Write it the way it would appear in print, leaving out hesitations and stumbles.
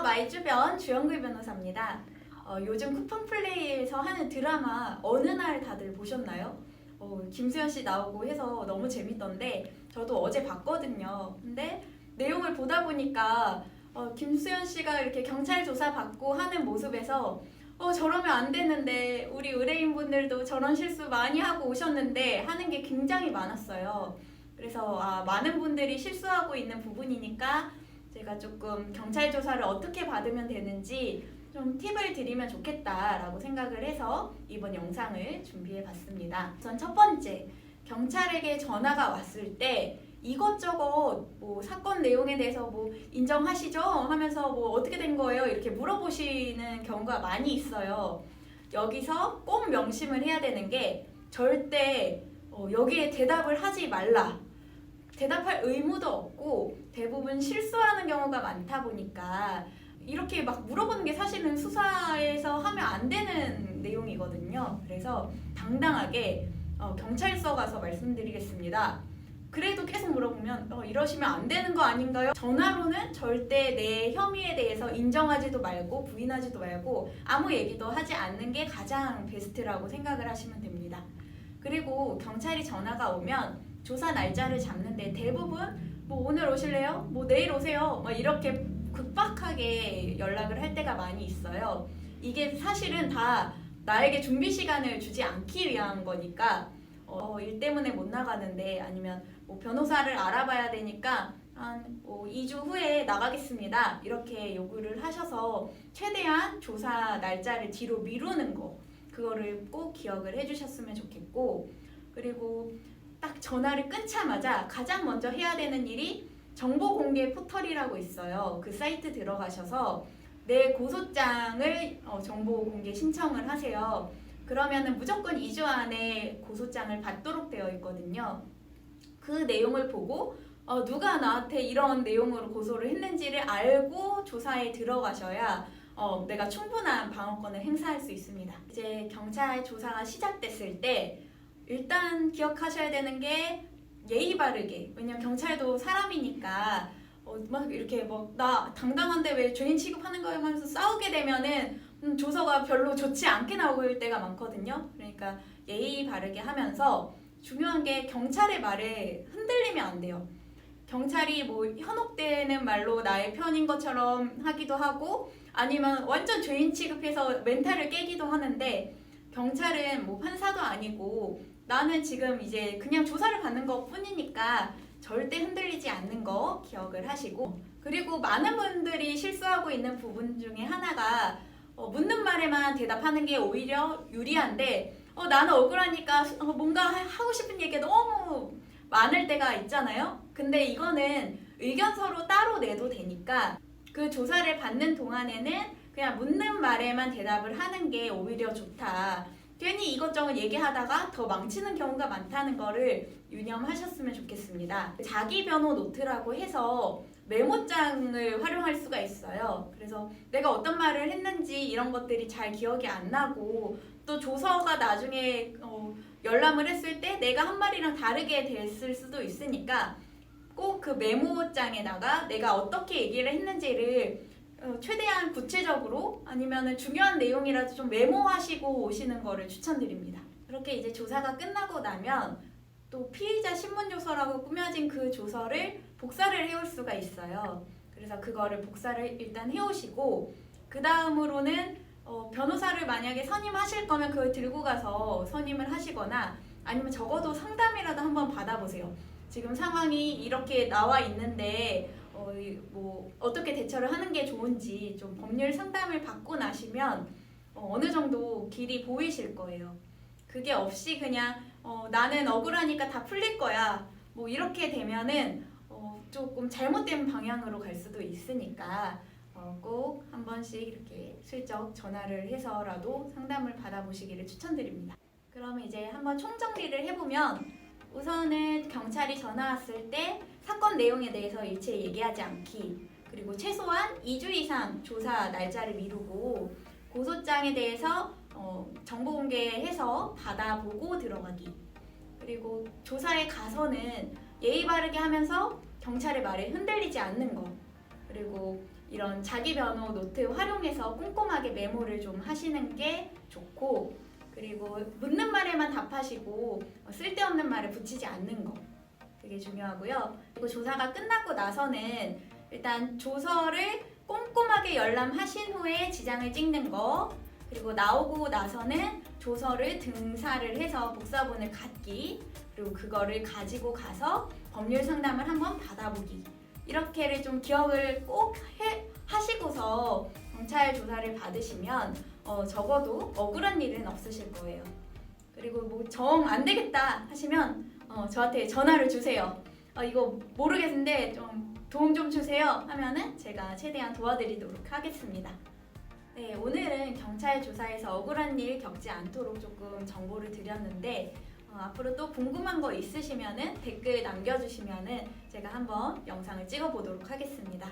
마이 주변 주영글 변호사입니다. 요즘 쿠팡 플레이에서 하는 드라마 어느 날 다들 보셨나요? 김수현 씨 나오고 해서 너무 재밌던데 저도 어제 봤거든요. 근데 내용을 보다 보니까 김수현 씨가 이렇게 경찰 조사 받고 하는 모습에서 저러면 안 되는데 우리 의뢰인분들도 저런 실수 많이 하고 오셨는데 하는 게 굉장히 많았어요. 그래서 많은 분들이 실수하고 있는 부분이니까 제가 조금 경찰 조사를 어떻게 받으면 되는지 좀 팁을 드리면 좋겠다라고 생각을 해서 이번 영상을 준비해 봤습니다. 전 첫 번째, 경찰에게 전화가 왔을 때 이것저것 사건 내용에 대해서 인정하시죠? 하면서 어떻게 된 거예요? 이렇게 물어보시는 경우가 많이 있어요. 여기서 꼭 명심을 해야 되는 게 절대 여기에 대답을 하지 말라. 대답할 의무도 없고 대부분 실수하는 경우가 많다 보니까 이렇게 막 물어보는 게 사실은 수사에서 하면 안 되는 내용이거든요. 그래서 당당하게 경찰서 가서 말씀드리겠습니다. 그래도 계속 물어보면 이러시면 안 되는 거 아닌가요? 전화로는 절대 내 혐의에 대해서 인정하지도 말고 부인하지도 말고 아무 얘기도 하지 않는 게 가장 베스트라고 생각을 하시면 됩니다. 그리고 경찰이 전화가 오면 조사 날짜를 잡는데 대부분 오늘 오실래요? 내일 오세요? 이렇게 급박하게 연락을 할 때가 많이 있어요. 이게 사실은 다 나에게 준비 시간을 주지 않기 위한 거니까 일 때문에 못 나가는데 아니면 변호사를 알아봐야 되니까 한 2주 후에 나가겠습니다. 이렇게 요구를 하셔서 최대한 조사 날짜를 뒤로 미루는 거 그거를 꼭 기억을 해주셨으면 좋겠고, 그리고 딱 전화를 끊자마자 가장 먼저 해야 되는 일이 정보 공개 포털이라고 있어요. 그 사이트 들어가셔서 내 고소장을 정보 공개 신청을 하세요. 그러면은 무조건 2주 안에 고소장을 받도록 되어 있거든요. 그 내용을 보고 누가 나한테 이런 내용으로 고소를 했는지를 알고 조사에 들어가셔야 내가 충분한 방어권을 행사할 수 있습니다. 이제 경찰 조사가 시작됐을 때 일단 기억하셔야 되는 게 예의 바르게, 왜냐면 경찰도 사람이니까 막 이렇게 나 당당한데 왜 죄인 취급하는 거예요 하면서 싸우게 되면은 조서가 별로 좋지 않게 나올 때가 많거든요. 그러니까 예의 바르게 하면서 중요한 게 경찰의 말에 흔들리면 안 돼요. 경찰이 현혹되는 말로 나의 편인 것처럼 하기도 하고 아니면 완전 죄인 취급해서 멘탈을 깨기도 하는데, 경찰은 판사도 아니고 나는 지금 이제 그냥 조사를 받는 것 뿐이니까 절대 흔들리지 않는 거 기억을 하시고, 그리고 많은 분들이 실수하고 있는 부분 중에 하나가 묻는 말에만 대답하는 게 오히려 유리한데 나는 억울하니까 뭔가 하고 싶은 얘기가 너무 많을 때가 있잖아요. 근데 이거는 의견서로 따로 내도 되니까 그 조사를 받는 동안에는 그냥 묻는 말에만 대답을 하는 게 오히려 좋다. 괜히 이것저것 얘기하다가 더 망치는 경우가 많다는 거를 유념하셨으면 좋겠습니다. 자기 변호 노트라고 해서 메모장을 활용할 수가 있어요. 그래서 내가 어떤 말을 했는지 이런 것들이 잘 기억이 안 나고 또 조서가 나중에 열람을 했을 때 내가 한 말이랑 다르게 됐을 수도 있으니까 꼭 그 메모장에다가 내가 어떻게 얘기를 했는지를 최대한 구체적으로 아니면 중요한 내용이라도 좀 메모하시고 오시는 거를 추천드립니다. 그렇게 이제 조사가 끝나고 나면 또 피의자 신문조서라고 꾸며진 그 조서를 복사를 해올 수가 있어요. 그래서 그거를 복사를 일단 해오시고 그 다음으로는 변호사를 만약에 선임하실 거면 그걸 들고 가서 선임을 하시거나 아니면 적어도 상담이라도 한번 받아보세요. 지금 상황이 이렇게 나와 있는데 어떻게 대처를 하는 게 좋은지 좀 법률 상담을 받고 나시면 어느 정도 길이 보이실 거예요. 그게 없이 그냥 나는 억울하니까 다 풀릴 거야 이렇게 되면은 조금 잘못된 방향으로 갈 수도 있으니까 꼭 한 번씩 이렇게 슬쩍 전화를 해서라도 상담을 받아보시기를 추천드립니다. 그럼 이제 한번 총정리를 해보면, 우선은 경찰이 전화 왔을 때 사건 내용에 대해서 일체 얘기하지 않기, 그리고 최소한 2주 이상 조사 날짜를 미루고 고소장에 대해서 정보 공개해서 받아보고 들어가기, 그리고 조사에 가서는 예의 바르게 하면서 경찰의 말에 흔들리지 않는 거, 그리고 이런 자기 변호 노트 활용해서 꼼꼼하게 메모를 좀 하시는 게 좋고, 그리고 묻는 말에만 답하시고 쓸데없는 말을 붙이지 않는 거 되게 중요하고요. 그리고 조사가 끝나고 나서는 일단 조서를 꼼꼼하게 열람하신 후에 지장을 찍는 거, 그리고 나오고 나서는 조서를 등사를 해서 복사본을 갖기, 그리고 그거를 가지고 가서 법률 상담을 한번 받아보기, 이렇게를 좀 기억을 꼭 하시고서 경찰 조사를 받으시면 적어도 억울한 일은 없으실 거예요. 그리고 뭐 정 안 되겠다 하시면 저한테 전화를 주세요. 이거 모르겠는데 좀 도움 좀 주세요 하면은 제가 최대한 도와드리도록 하겠습니다. 네, 오늘은 경찰 조사에서 억울한 일 겪지 않도록 조금 정보를 드렸는데, 앞으로 또 궁금한 거 있으시면은 댓글 남겨주시면은 제가 한번 영상을 찍어 보도록 하겠습니다.